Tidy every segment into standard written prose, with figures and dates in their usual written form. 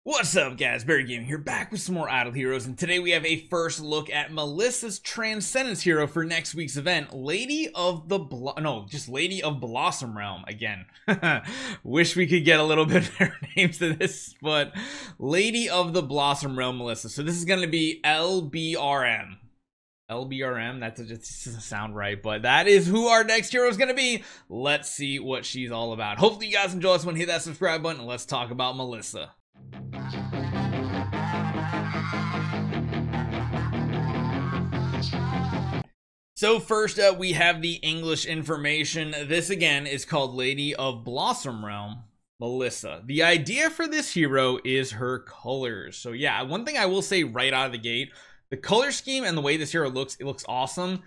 What's up, guys? Barry Gaming here, back with some more Idle Heroes, and today we have a first look at Melissa's Transcendence hero for next week's event, Lady of the Lady of Blossom Realm again. Wish we could get a little bit better names to this, but Lady of the Blossom Realm Melissa. So this is going to be LBRM. LBRM, that just doesn't sound right, but that is who our next hero is going to be. Let's see what she's all about. Hopefully you guys enjoy this one. Hit that subscribe button and let's talk about Melissa. So first up, we have the English information. This again is called Lady of Blossom Realm, Melissa. The idea for this hero is her colors. So yeah, one thing I will say right out of the gate, the color scheme and the way this hero looks, it looks awesome.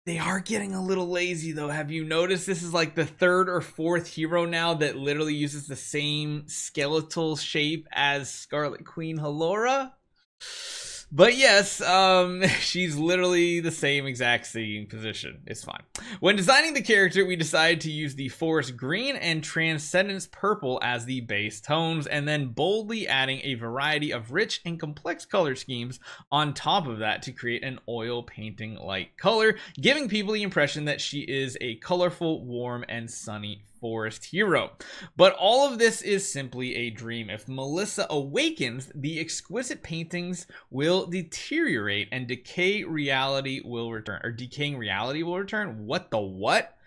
They are getting a little lazy though. Have you noticed this is like the third or fourth hero now that literally uses the same skeletal shape as Scarlet Queen Halora? But yes, she's literally the same exact same position. It's fine. When designing the character, we decided to use the Forest Green and Transcendence Purple as the base tones, and then boldly adding a variety of rich and complex color schemes on top of that to create an oil painting-like color, giving people the impression that she is a colorful, warm, and sunny forest hero. But all of this is simply a dream. If Melissa awakens, the exquisite paintings will deteriorate and decaying reality will return. What the what?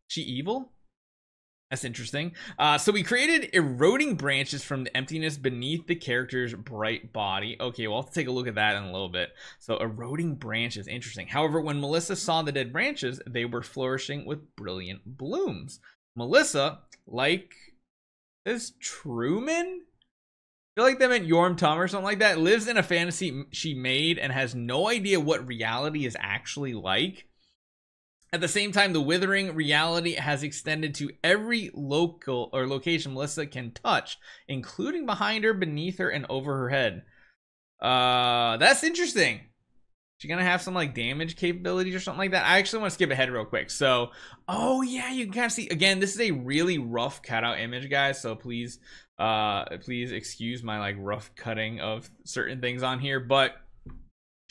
She evil? That's interesting. So we created eroding branches from the emptiness beneath the character's bright body. Okay, we'll have to take a look at that in a little bit. So eroding branches, interesting. However, when Melissa saw the dead branches, they were flourishing with brilliant blooms. Melissa, like this Truman? I feel like they meant Yorm Tum or something like that. Lives in a fantasy she made and has no idea what reality is actually like. At the same time, the withering reality has extended to every local or location Melissa can touch, including behind her, beneath her, and over her head. That's interesting. She's gonna have some like damage capabilities or something like that. I actually want to skip ahead real quick. So, oh yeah, you can kind of see again. This is a really rough cutout image, guys. So please excuse my like rough cutting of certain things on here, but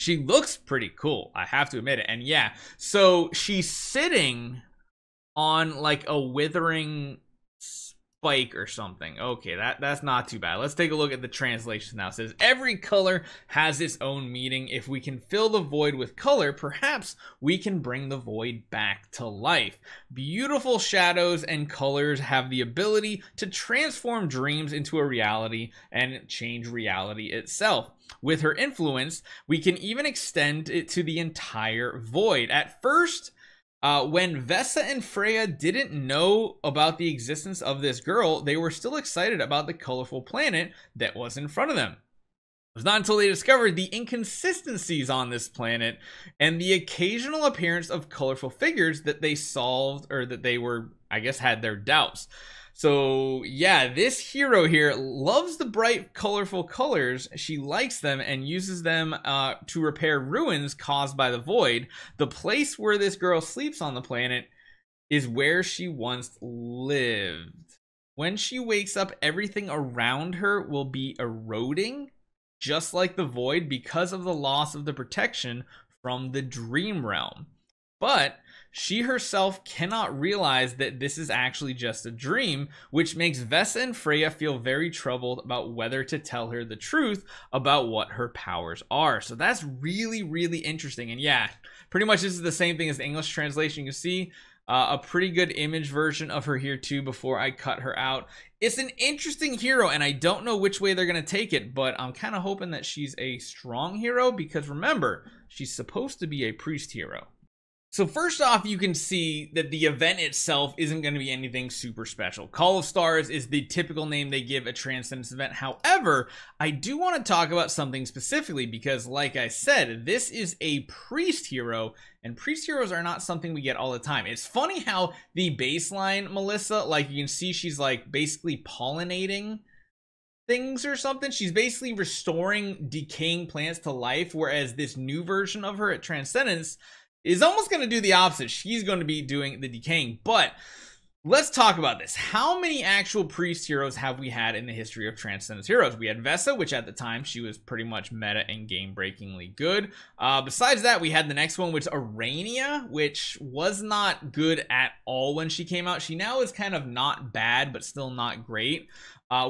she looks pretty cool. I have to admit it. And yeah, so she's sitting on like a withering spike or something. Okay, that's not too bad. Let's take a look at the translation now. It says every color has its own meaning. If we can fill the void with color, perhaps we can bring the void back to life. Beautiful shadows and colors have the ability to transform dreams into a reality and change reality itself. With her influence, we can even extend it to the entire void. At first, when Vesa and Freya didn't know about the existence of this girl, they were still excited about the colorful planet that was in front of them. It was not until they discovered the inconsistencies on this planet and the occasional appearance of colorful figures that they solved, or that they were, I guess, had their doubts. So yeah, this hero here loves the bright, colorful colors. She likes them and uses them to repair ruins caused by the void. The place where this girl sleeps on the planet is where she once lived. When she wakes up, everything around her will be eroding, just like the void, because of the loss of the protection from the dream realm. But she herself cannot realize that this is actually just a dream, which makes Vesa and Freya feel very troubled about whether to tell her the truth about what her powers are. So that's really, really interesting. And yeah, pretty much this is the same thing as the English translation. You can see a pretty good image version of her here too before I cut her out. It's an interesting hero, and I don't know which way they're going to take it, but I'm kind of hoping that she's a strong hero, because remember, she's supposed to be a priest hero. So first off, you can see that the event itself isn't going to be anything super special. Call of Stars is the typical name they give a Transcendence event. However, I do want to talk about something specifically because, like I said, this is a priest hero, and priest heroes are not something we get all the time. It's funny how the baseline Melissa, like you can see, she's like basically pollinating things or something. She's basically restoring decaying plants to life, whereas this new version of her at Transcendence is almost going to do the opposite. She's going to be doing the decaying. But Let's talk about this. How many actual priest heroes have we had in the history of Transcendence heroes? We had Vesa, which at the time she was pretty much meta and game breakingly good. Besides that, we had the next one, which is Arania, which was not good at all when she came out. She now is kind of not bad, but still not great.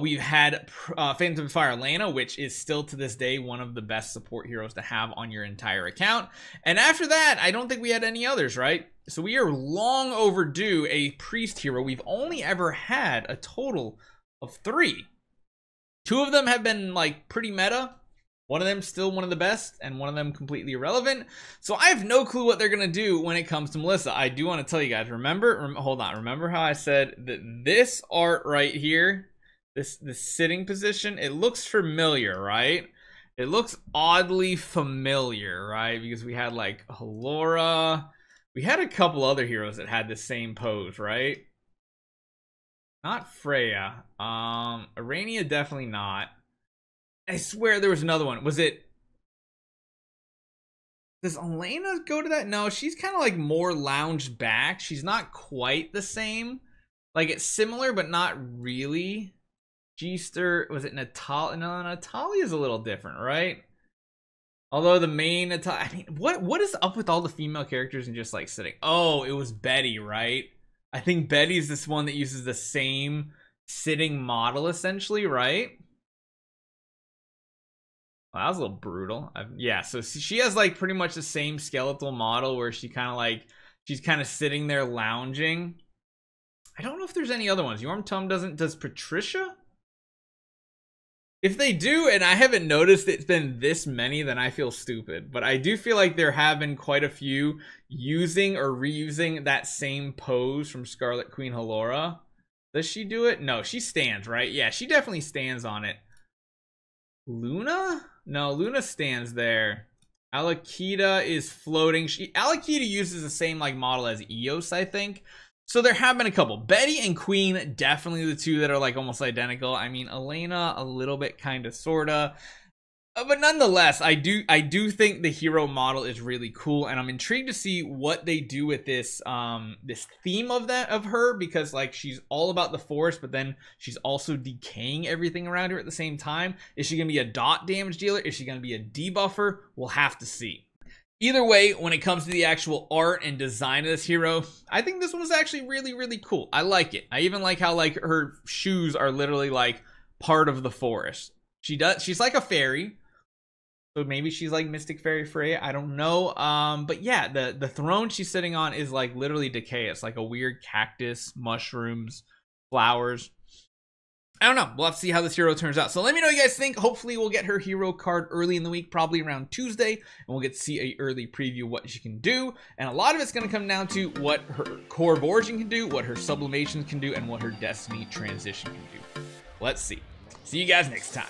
We've had Phantom Fire Lana, which is still to this day one of the best support heroes to have on your entire account. And after that, I don't think we had any others, right? So we are long overdue a priest hero. We've only ever had a total of 3. 2 of them have been like pretty meta. One of them still one of the best, and one of them completely irrelevant. So I have no clue what they're gonna do when it comes to Melissa. I do want to tell you guys, hold on, remember how I said that this art right here, this sitting position, it looks familiar, right? It looks oddly familiar, right? Because we had like Halora. We had a couple other heroes that had the same pose, right? Not Freya. Arania definitely not. I swear there was another one. Was it... Does Elena go to that? No, she's kind of like more lounged back. She's not quite the same. Like it's similar, but not really. G-Ster, was it Natalia? No, Natalia is a little different, right? Although the main Natalia, I mean, what is up with all the female characters and just like sitting? Oh, it was Betty, right? I think Betty's this one that uses the same sitting model essentially, right? Well, that was a little brutal. Yeah, so she has like pretty much the same skeletal model where she kind of like, she's kind of sitting there lounging. I don't know if there's any other ones. Yormtum does Patricia? If they do, and I haven't noticed it's been this many, then I feel stupid. But I do feel like there have been quite a few using or reusing that same pose from Scarlet Queen Halora. Does she do it? No, she stands, right? Yeah, she definitely stands on it. Luna? No, Luna stands there. Alakita is floating. Alakita uses the same like model as Eos, I think. So there have been a couple. Betty and Queen, definitely the 2 that are like almost identical. I mean, Elena, a little bit kind of sorta. But nonetheless, I do think the hero model is really cool, and I'm intrigued to see what they do with this this theme of her, because like she's all about the forest, but then she's also decaying everything around her at the same time. Is she gonna be a dot damage dealer? Is she gonna be a debuffer? We'll have to see. Either way, when it comes to the actual art and design of this hero, I think this one is actually really, really cool. I like it. I even like how like her shoes are literally like part of the forest. She's like a fairy. So maybe she's like Mystic Fairy Freya. I don't know. But yeah, the throne she's sitting on is like literally decay. It's like a weird cactus, mushrooms, flowers. I don't know. We'll have to see how this hero turns out. So let me know what you guys think. Hopefully we'll get her hero card early in the week, probably around Tuesday, and we'll get to see an early preview of what she can do. And a lot of it's going to come down to what her core of origin can do, what her sublimations can do, and what her destiny transition can do. Let's see. See you guys next time.